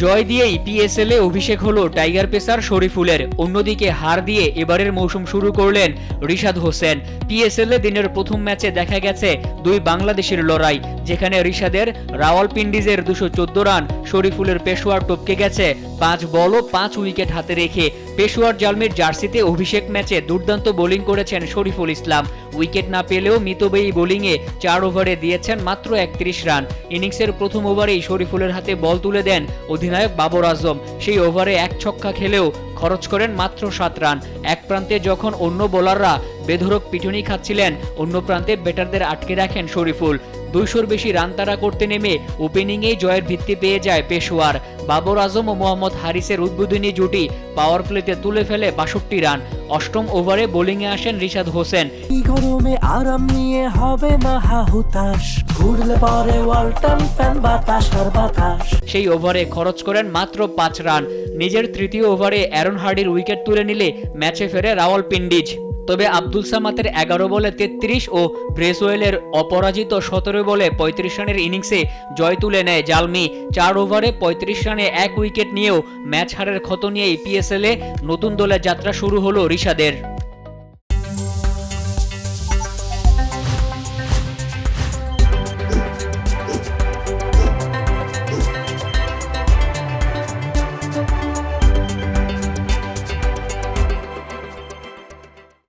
জয় দিয়েই পিএসএলে অভিষেক হলো tiger pacer শরীফুলের। অন্যদিকে হার দিয়ে এবারের মৌসুম শুরু করলেন রিশাদ হোসেন। পিএসএলে দিনের প্রথম ম্যাচে দেখা গেছে দুই বাংলাদেশের লড়াই, যেখানে রিশাদের রাওয়ালপিন্ডিজের 214 রান, শরীফুলের পেশোয়ার টপকে গেছে 5 বল ও 5 উইকেট হাতে রেখে। পেশোয়ার জালমির জার্সিতে অভিষেক ম্যাচে দুর্দান্ত বোলিং করেছেন শরীফুল ইসলাম। উইকেট না পেলেও মিতব্যয়ী বোলিংয়ে 4 ওভারে দিয়েছেন মাত্র 31 রান। ইনিংসের প্রথম ওভারেই শরীফুলের হাতে বল তুলে দেন অধিনায়ক বাবর আজম। সেই ওভারে 1 ছক্কা খেলেও খরচ করেন মাত্র 7 রান। এক প্রান্তে যখন অন্য বোলাররা বেধড়ক পিটুনি খাচ্ছিলেন, অন্য প্রান্তে ব্যাটারদের আটকে রাখেন শরীফুল। 200-র বেশি রান তাড়া করতে নেমে ওপেনিংয়েই জয়ের ভিত্তি পেয়ে যায় পেশোয়ার। বাবর আজম ও মোহাম্মদ হারিসের উদ্বোধনী জুটি পাওয়ার প্লেতে তুলে ফেলে 62 রান। অষ্টম ওভারে বোলিংয়ে আসেন রিশাদ হোসেন। গরমে আরাম নিয়ে হবে না হাহুতাশ, ঘুরলে পরে ওয়ালটন ফ্যান বাতাস আর বাতাস। সেই ওভারে খরচ করেন মাত্র 5 রান। নিজের তৃতীয় ওভারে অ্যারন হার্ডির উইকেট তুলে নিলে ম্যাচে ফেরে রাওয়ালপিন্ডিজ। তবে আব্দুল সামাতের 11 বলে 33 ও ব্রেসওয়েলের অপরাজিত 17 বলে 35 রানের ইনিংসে জয় তুলে নেয় জালমি। 4 ওভারে 35 রানে 1 উইকেট নিয়েও ম্যাচ হারের ক্ষত নিয়েই পিএসএলে নতুন দলে যাত্রা শুরু হলো রিশাদের।